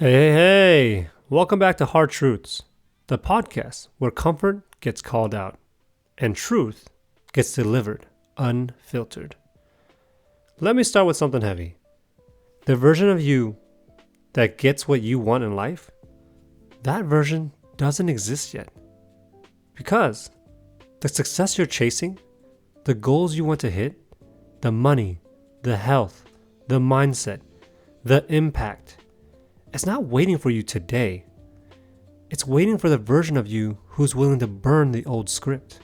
Hey. Welcome back to Hard Truths, the podcast where comfort gets called out and truth gets delivered unfiltered. Let me start with something heavy. The version of you that gets what you want in life, that version doesn't exist yet. Because the success you're chasing, the goals you want to hit, the money, the health, the mindset, the impact, it's not waiting for you today. It's waiting for the version of you who's willing to burn the old script.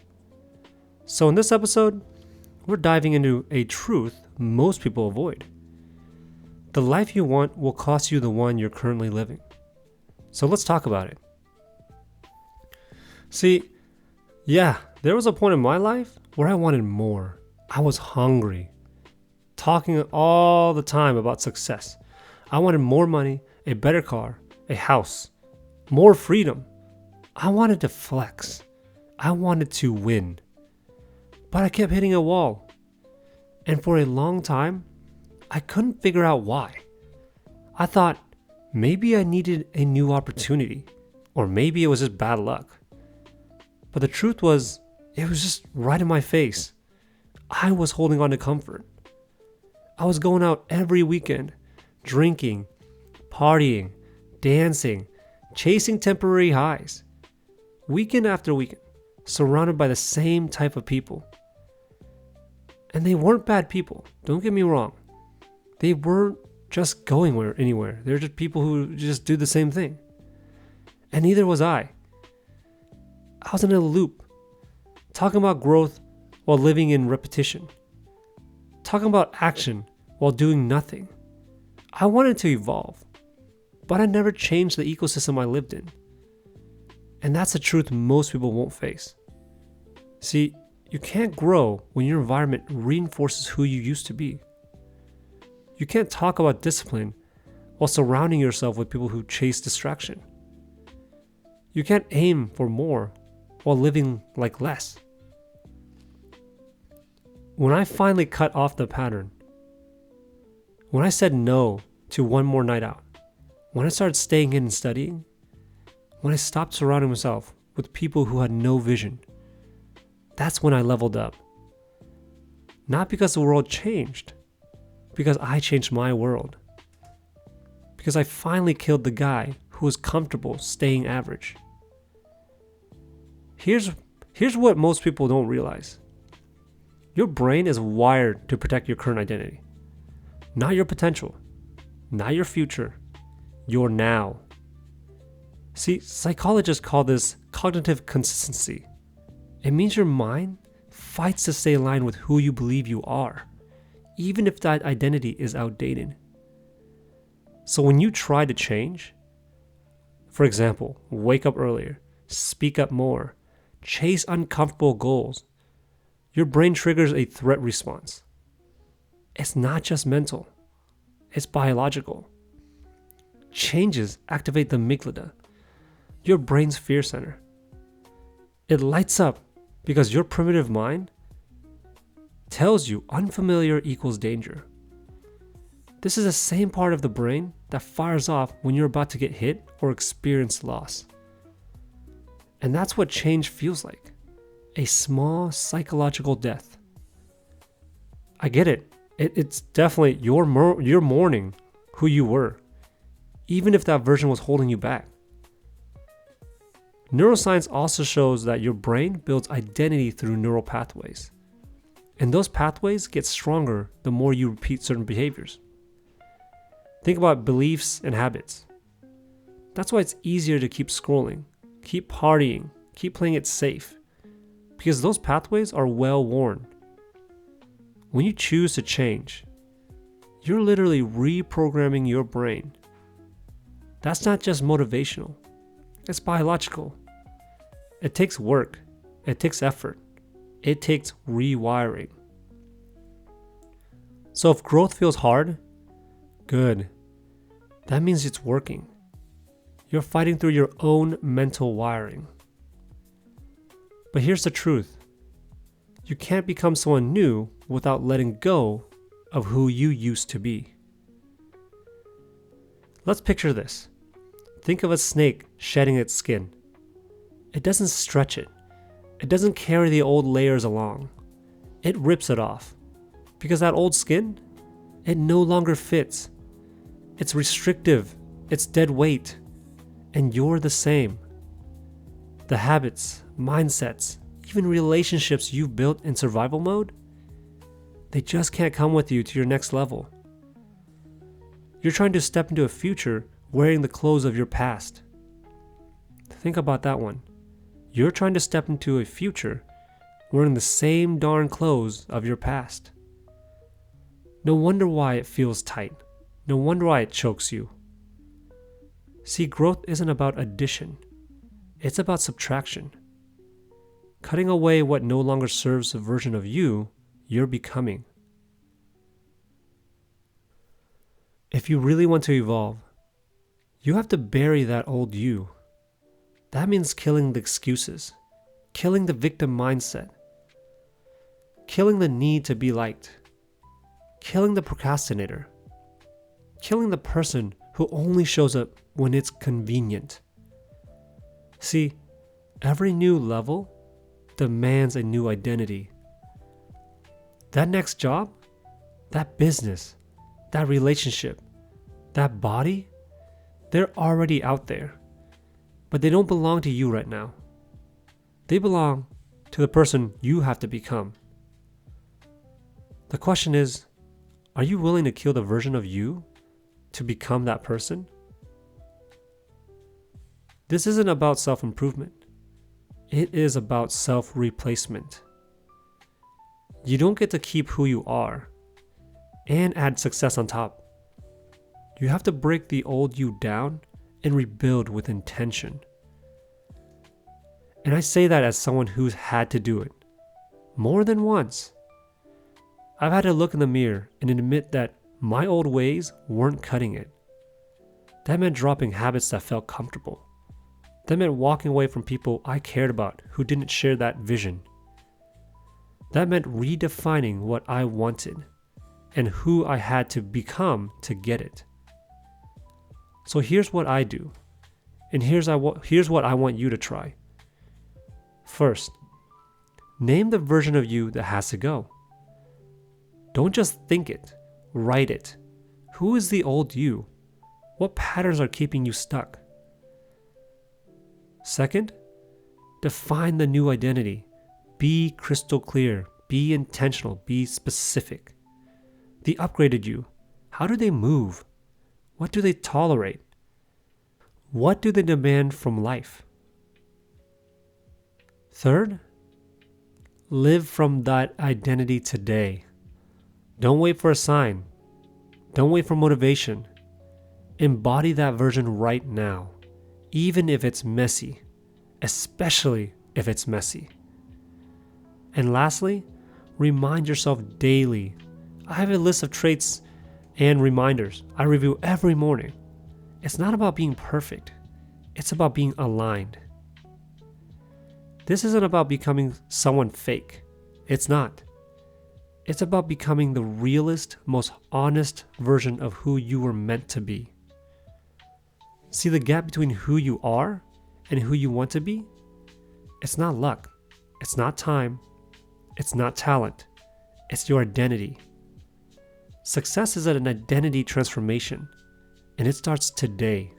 So in this episode, we're diving into a truth most people avoid. The life you want will cost you the one you're currently living. So let's talk about it. See, there was a point in my life where I wanted more. I was hungry, talking all the time about success. I wanted more money, a better car, a house, more freedom. I wanted to flex. I wanted to win. But I kept hitting a wall. And for a long time, I couldn't figure out why. I thought maybe I needed a new opportunity, or maybe it was just bad luck. But the truth was, it was just right in my face. I was holding on to comfort. I was going out every weekend, drinking, partying, dancing, chasing temporary highs, weekend after weekend, surrounded by the same type of people. And they weren't bad people, don't get me wrong. They weren't just going anywhere. They're just people who just do the same thing. And neither was I. I was in a loop, talking about growth while living in repetition, talking about action while doing nothing. I wanted to evolve, but I never changed the ecosystem I lived in. And that's a truth most people won't face. See, you can't grow when your environment reinforces who you used to be. You can't talk about discipline while surrounding yourself with people who chase distraction. You can't aim for more while living like less. When I finally cut off the pattern, when I said no to one more night out, when I started staying in and studying, when I stopped surrounding myself with people who had no vision, that's when I leveled up. Not because the world changed, because I changed my world. Because I finally killed the guy who was comfortable staying average. Here's what most people don't realize. Your brain is wired to protect your current identity. Not your potential, not your future, your now. See, psychologists call this cognitive consistency. It means your mind fights to stay aligned with who you believe you are, even if that identity is outdated. So when you try to change, for example, wake up earlier, speak up more, chase uncomfortable goals, your brain triggers a threat response. It's not just mental, it's biological. Changes activate the amygdala, your brain's fear center. It lights up because your primitive mind tells you unfamiliar equals danger. This is the same part of the brain that fires off when you're about to get hit or experience loss. And that's what change feels like. A small psychological death. I get it. It's definitely you're mourning who you were, even if that version was holding you back. Neuroscience also shows that your brain builds identity through neural pathways. And those pathways get stronger the more you repeat certain behaviors. Think about beliefs and habits. That's why it's easier to keep scrolling, keep partying, keep playing it safe, because those pathways are well worn. When you choose to change, you're literally reprogramming your brain. That's not just motivational, it's biological. It takes work, it takes effort, it takes rewiring. So if growth feels hard, good. That means it's working. You're fighting through your own mental wiring. But here's the truth. You can't become someone new without letting go of who you used to be. Let's picture this. Think of a snake shedding its skin. It doesn't stretch it. It doesn't carry the old layers along. It rips it off. Because that old skin, it no longer fits. It's restrictive. It's dead weight. And you're the same. The habits, mindsets, even relationships you've built in survival mode, they just can't come with you to your next level. You're trying to step into a future wearing the clothes of your past. Think about that one. You're trying to step into a future wearing the same darn clothes of your past. No wonder why it feels tight. No wonder why it chokes you. See, growth isn't about addition. It's about subtraction. Cutting away what no longer serves the version of you you're becoming. If you really want to evolve, you have to bury that old you. That means killing the excuses, killing the victim mindset, killing the need to be liked, killing the procrastinator, killing the person who only shows up when it's convenient. See, every new level demands a new identity. That next job, that business, that relationship, that body, they're already out there. But they don't belong to you right now. They belong to the person you have to become. The question is, are you willing to kill the version of you to become that person? This isn't about self-improvement. It is about self-replacement. You don't get to keep who you are and add success on top. You have to break the old you down and rebuild with intention. And I say that as someone who's had to do it more than once. I've had to look in the mirror and admit that my old ways weren't cutting it. That meant dropping habits that felt comfortable. That meant walking away from people I cared about who didn't share that vision. That meant redefining what I wanted and who I had to become to get it. So here's what I do, and here's what I want you to try. First, name the version of you that has to go. Don't just think it, write it. Who is the old you? What patterns are keeping you stuck? Second, define the new identity. Be crystal clear, be intentional, be specific. The upgraded you, how do they move? What do they tolerate? What do they demand from life? Third, live from that identity today. Don't wait for a sign. Don't wait for motivation. Embody that version right now, even if it's messy, especially if it's messy. And lastly, remind yourself daily. I have a list of traits and reminders I review every morning. It's not about being perfect. It's about being aligned. This isn't about becoming someone fake. It's not. It's about becoming the realest, most honest version of who you were meant to be. See the gap between who you are and who you want to be? It's not luck. It's not time. It's not talent. It's your identity. Success is an identity transformation, and it starts today.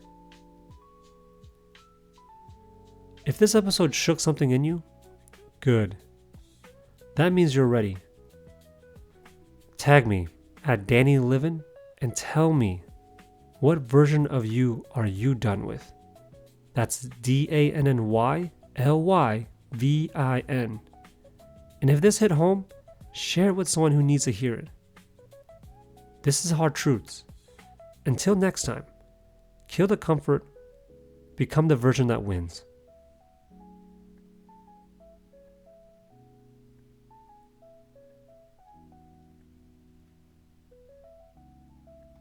If this episode shook something in you, good. That means you're ready. Tag me at DannyLivin and tell me, what version of you are you done with? That's DANNYLYVIN. And if this hit home, share it with someone who needs to hear it. This is Hard Truths. Until next time, kill the comfort, become the version that wins.